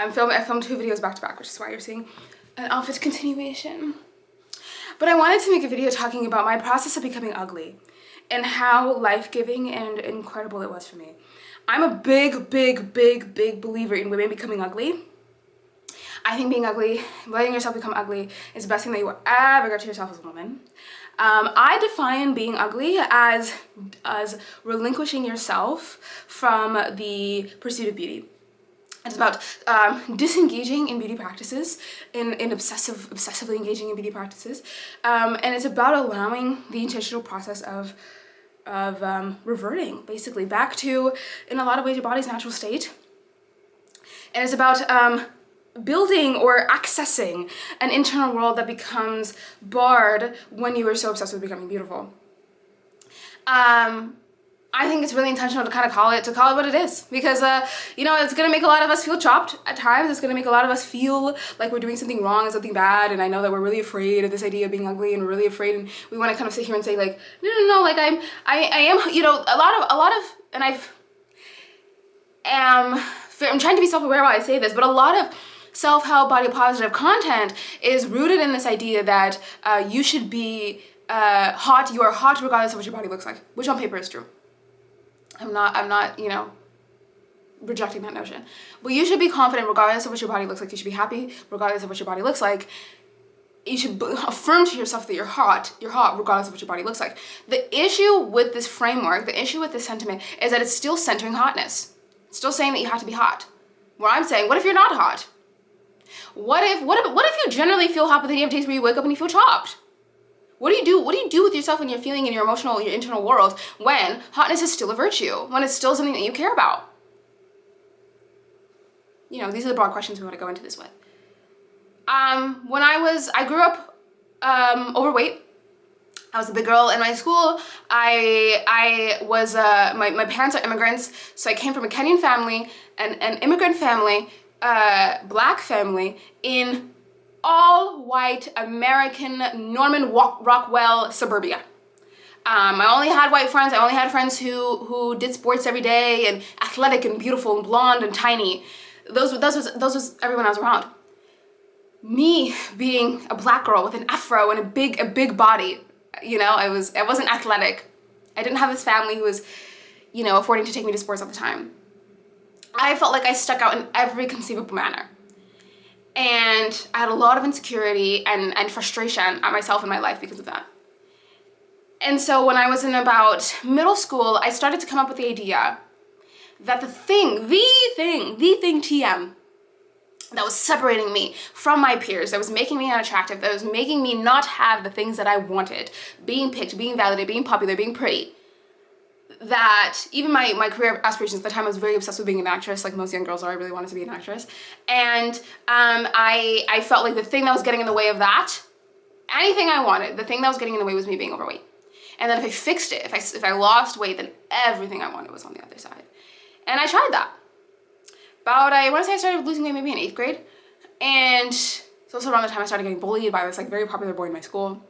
I filmed 2 videos back to back, which is why you're seeing an outfit continuation. But I wanted to make a video talking about my process of becoming ugly and how life-giving and incredible it was for me. I'm a big believer in women becoming ugly. I think being ugly, letting yourself become ugly, is the best thing that you will ever get to yourself as a woman. I define being ugly as relinquishing yourself from the pursuit of beauty. It's about disengaging in beauty practices, in obsessively engaging in beauty practices, and it's about allowing the intentional process of reverting, basically, back to, in a lot of ways, your body's natural state. And it's about building or accessing an internal world that becomes barred when you are so obsessed with becoming beautiful. I think it's really intentional to kind of call it what it is, because you know, it's gonna make a lot of us feel chopped at times. It's gonna make a lot of us feel like we're doing something wrong and something bad, and I know that we're really afraid of this idea of being ugly, and we're really afraid, and we want to kind of sit here and say like, no, like I am, you know, a lot of, and I'm trying to be self-aware while I say this, but a lot of self-help, body positive content is rooted in this idea that you should be hot. You are hot regardless of what your body looks like, which on paper is true. I'm not, you know, rejecting that notion. But you should be confident regardless of what your body looks like. You should be happy regardless of what your body looks like. You should affirm to yourself that you're hot regardless of what your body looks like. The issue with this framework, the issue with this sentiment, is that it's still centering hotness. It's still saying that you have to be hot. Where I'm saying, what if you're not hot? What if you generally feel hot, but then you have days where you wake up and you feel chopped? What do you do? What do you do with yourself when you're feeling in your emotional, your internal world, when hotness is still a virtue, when it's still something that you care about? You know, these are the broad questions we want to go into this with. When I grew up overweight. I was a big girl in my school. I was, my parents are immigrants, so I came from a Kenyan family, an immigrant family, black family in all-white American Norman Rockwell suburbia. I only had white friends. I only had friends who did sports every day and athletic and beautiful and blonde and tiny. Those was everyone I was around. Me being a black girl with an afro and a big body, you know, I wasn't athletic. I didn't have this family who was, you know, affording to take me to sports all the time. I felt like I stuck out in every conceivable manner. And I had a lot of insecurity and frustration at myself in my life because of that. And so when I was in about middle school, I started to come up with the idea that the thing TM that was separating me from my peers, that was making me unattractive, that was making me not have the things that I wanted, being picked, being validated, being popular, being pretty, that even my career aspirations at the time, I was very obsessed with being an actress, like most young girls are. I really wanted to be an actress. And I felt like the thing that was getting in the way of that, anything I wanted, the thing that was getting in the way was me being overweight. And then if I fixed it, if I lost weight, then everything I wanted was on the other side. And I tried that. I want to say I started losing weight maybe in 8th grade. And it's also around the time I started getting bullied by this like very popular boy in my school.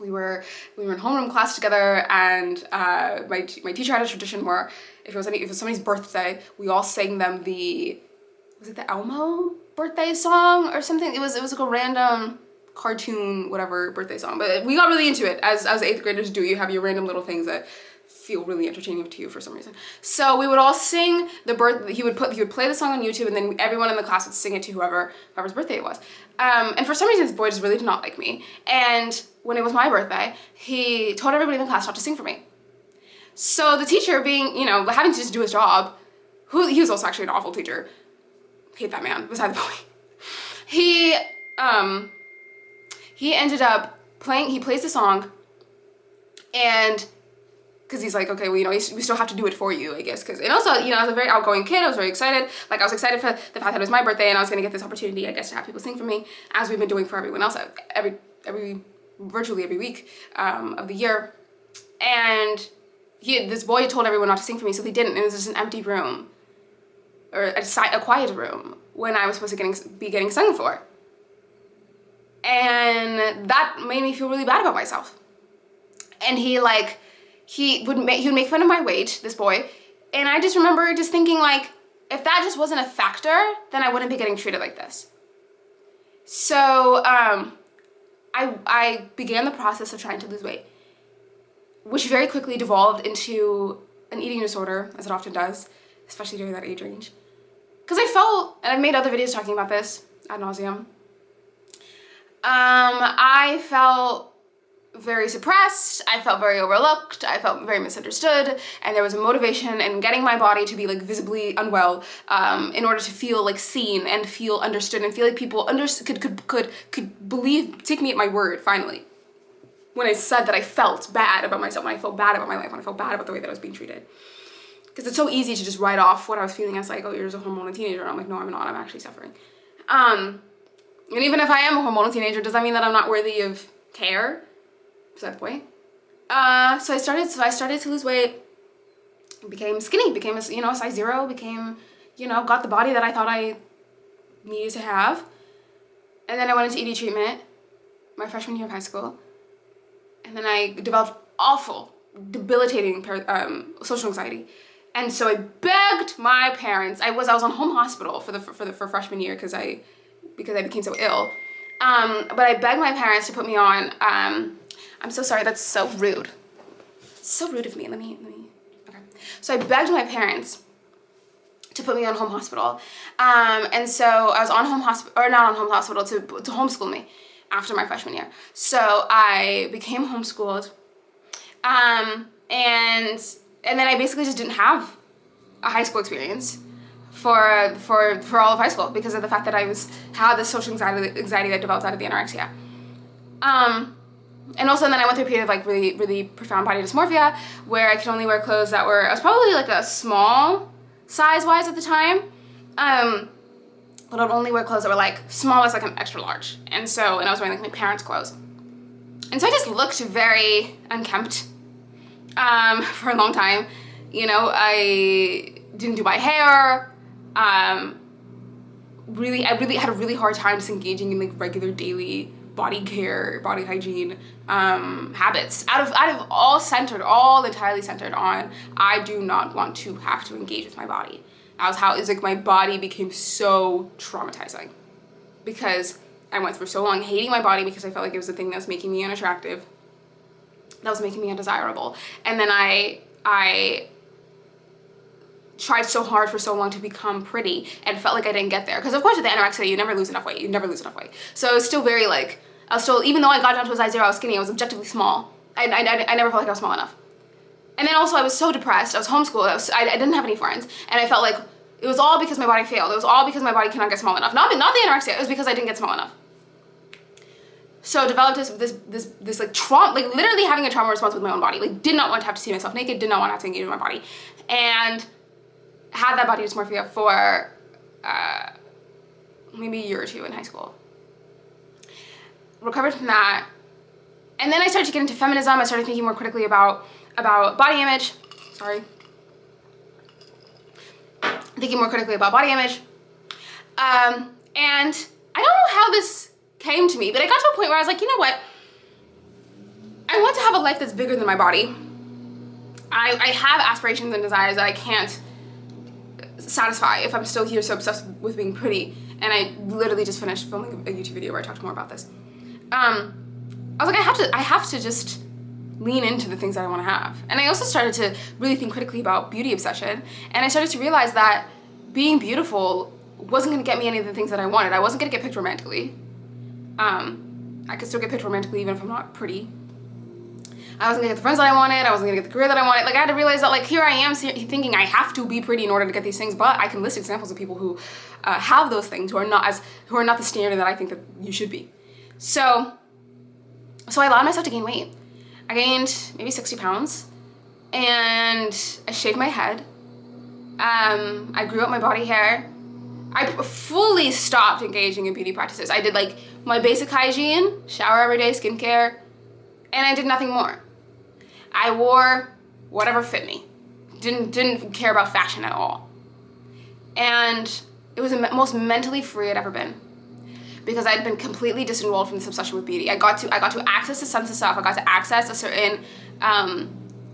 We were in homeroom class together, and my teacher had a tradition where if it was somebody's birthday, we all sang them was it the Elmo birthday song or something? It was like a random cartoon, whatever, birthday song. But we got really into it, as 8th graders do. You have your random little things that feel really entertaining to you for some reason. So we would all sing he would play the song on YouTube, and then everyone in the class would sing it to whoever's birthday it was. And for some reason, this boy just really did not like me. And when it was my birthday, he told everybody in the class not to sing for me. So the teacher, being, you know, having to just do his job, he was also actually an awful teacher. Hate that man, beside the point. He ended up he plays the song, and because he's like, okay, well, you know, we still have to do it for you, I guess. And also, you know, I was a very outgoing kid. I was very excited. Like, I was excited for the fact that it was my birthday, and I was going to get this opportunity, I guess, to have people sing for me, as we've been doing for everyone else virtually every week of the year. And this boy told everyone not to sing for me, so they didn't. It was just an empty room, or a quiet room, when I was supposed to be getting sung for. And that made me feel really bad about myself. And he would make fun of my weight, this boy, and I just remember just thinking, like, if that just wasn't a factor, then I wouldn't be getting treated like this. So I began the process of trying to lose weight, which very quickly devolved into an eating disorder, as it often does, especially during that age range. Because I felt, and I've made other videos talking about this ad nauseum, I felt very suppressed, I felt very overlooked, I felt very misunderstood, and there was a motivation in getting my body to be like visibly unwell in order to feel like seen and feel understood and feel like people could believe, take me at my word finally. When I said that I felt bad about myself, when I felt bad about my life, when I felt bad about the way that I was being treated. Because it's so easy to just write off what I was feeling as like, oh, you're just a hormonal teenager. And I'm like, no, I'm not, I'm actually suffering. And even if I am a hormonal teenager, does that mean that I'm not worthy of care? Is that the point? So I started to lose weight, became skinny, became a size 0, became, got the body that I thought I needed to have. And then I went into ED treatment my freshman year of high school. And then I developed awful, debilitating social anxiety. And so I begged my parents. I was on home hospital for freshman year because I became so ill. But I begged my parents to put me on. I'm so sorry. That's so rude. It's so rude of me. Let me. Okay. So I begged my parents to put me on home hospital. And so I was on home hospital, or not on home hospital, to homeschool me after my freshman year. So I became homeschooled. And then I basically just didn't have a high school experience for all of high school because of the fact that I had this social anxiety that developed out of the anorexia. And also then I went through a period of like really, really profound body dysmorphia where I could only wear clothes that I was probably like a small size-wise at the time. But I'd only wear clothes that were like small as like an extra large. And I was wearing like my parents' clothes. And so I just looked very unkempt for a long time. I didn't do my hair. I really had a really hard time just engaging in like regular daily body care, body hygiene habits. Out of all entirely centered on, I do not want to have to engage with my body. That was how it's like my body became so traumatizing because I went through so long hating my body because I felt like it was the thing that was making me unattractive, that was making me undesirable. And then I tried so hard for so long to become pretty and felt like I didn't get there. Because of course with the anorexia, you never lose enough weight. So I was still very like, even though I got down to a size 0, I was skinny, I was objectively small. I never felt like I was small enough. And then also I was so depressed, I was homeschooled, I didn't have any friends, and I felt like it was all because my body failed. It was all because my body cannot get small enough. Not the anorexia, it was because I didn't get small enough. So I developed this like trauma, like literally having a trauma response with my own body. Like did not want to have to see myself naked, did not want to have to engage with my body. And had that body dysmorphia for maybe a year or two in high school. Recovered from that. And then I started to get into feminism. I started thinking more critically about body image. Thinking more critically about body image. And I don't know how this came to me, but I got to a point where I was like, you know what? I want to have a life that's bigger than my body. I have aspirations and desires that I can't satisfy if I'm still here so obsessed with being pretty. And I literally just finished filming a YouTube video where I talked more about this. I was like, I have to just lean into the things that I want to have. And I also started to really think critically about beauty obsession. And I started to realize that being beautiful wasn't going to get me any of the things that I wanted. I wasn't going to get picked romantically. I could still get picked romantically even if I'm not pretty. I wasn't gonna get the friends that I wanted. I wasn't gonna get the career that I wanted. Like I had to realize that like here I am thinking I have to be pretty in order to get these things, but I can list examples of people who have those things who are not the standard that I think that you should be. So I allowed myself to gain weight. I gained maybe 60 pounds and I shaved my head. I grew up my body hair. I fully stopped engaging in beauty practices. I did like my basic hygiene, shower every day, skincare, and I did nothing more. I wore whatever fit me. Didn't care about fashion at all. And it was the most mentally free I'd ever been because I'd been completely disenrolled from this obsession with beauty. I got to access a sense of self. I got to access a certain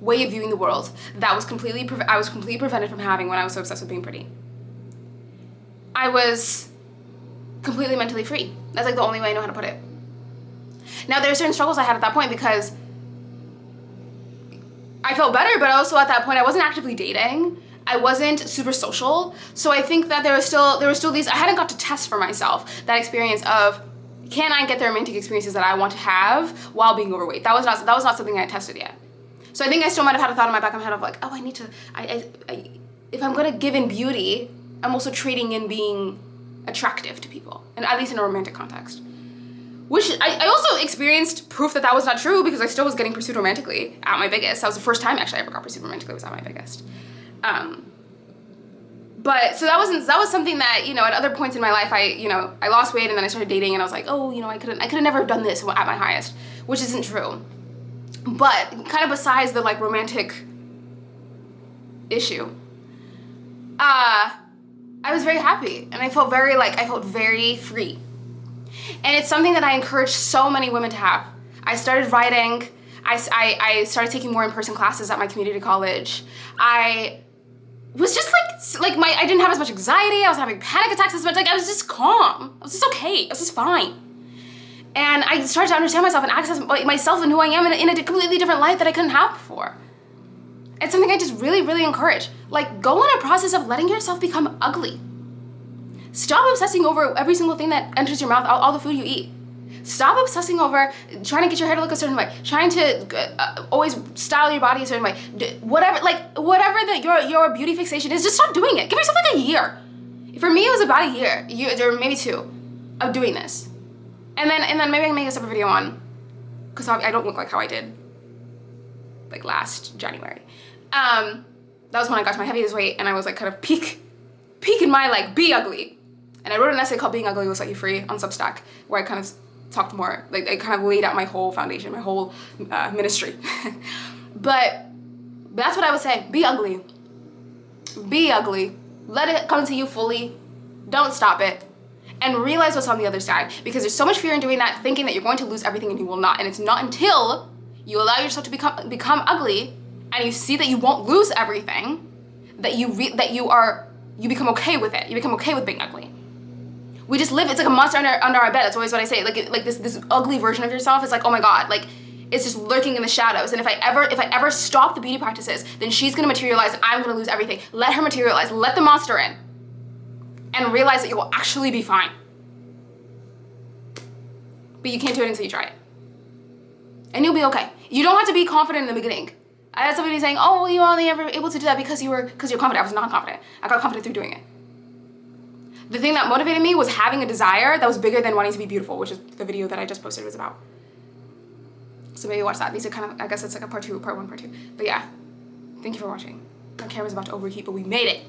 way of viewing the world that I was completely prevented from having when I was so obsessed with being pretty. I was completely mentally free. That's like the only way I know how to put it. Now, there are certain struggles I had at that point because I felt better, but also at that point I wasn't actively dating. I wasn't super social. So I think that there were still these, I hadn't got to test for myself that experience of, can I get the romantic experiences that I want to have while being overweight? That was not something I had tested yet. So I think I still might have had a thought in my back of my head of like, oh, I need to, if I'm gonna give in beauty, I'm also trading in being attractive to people, and at least in a romantic context. Which I also experienced proof that was not true, because I still was getting pursued romantically at my biggest. That was the first time actually I ever got pursued romantically, was at my biggest. But so that was something that, you know, at other points in my life I lost weight and then I started dating and I was like, oh, you know, I could have never done this at my highest, which isn't true. But kind of besides the like romantic issue, I was very happy and I felt very free. And it's something that I encourage so many women to have. I started writing. I started taking more in-person classes at my community college. I was just I didn't have as much anxiety. I was having panic attacks as much. Like, I was just calm. I was just okay. I was just fine. And I started to understand myself and access myself and who I am in a completely different light that I couldn't have before. It's something I just really, really encourage. Like, go on a process of letting yourself become ugly. Stop obsessing over every single thing that enters your mouth, all the food you eat. Stop obsessing over trying to get your hair to look a certain way, trying to always style your body a certain way. Whatever your beauty fixation is, just stop doing it. Give yourself like a year. For me, it was about a year, or maybe 2, of doing this. And then maybe I can make a separate video on, because I don't look like how I did like last January. That was when I got to my heaviest weight, and I was like kind of peak in my like be ugly. And I wrote an essay called Being Ugly Will Set You Free on Substack, where I kind of talked more, like I kind of laid out my whole foundation, my whole ministry. But that's what I would say. Be ugly. Be ugly. Let it come to you fully. Don't stop it. And realize what's on the other side. Because there's so much fear in doing that, thinking that you're going to lose everything, and you will not. And it's not until you allow yourself to become ugly, and you see that you won't lose everything, that you become okay with it. You become okay with being ugly. We just live, it's like a monster under our bed. That's always what I say. Like this ugly version of yourself is like, oh my God, like it's just lurking in the shadows. And if I ever stop the beauty practices, then she's gonna materialize and I'm gonna lose everything. Let her materialize, let the monster in, and realize that you will actually be fine. But you can't do it until you try it. And you'll be okay. You don't have to be confident in the beginning. I had somebody saying, oh, well, you were only ever able to do that because you're confident. I was not confident. I got confident through doing it. The thing that motivated me was having a desire that was bigger than wanting to be beautiful, which is the video that I just posted was about. So maybe watch that. These are kind of, I guess it's like a part 1, part 2. But yeah, thank you for watching. My camera's about to overheat, but we made it.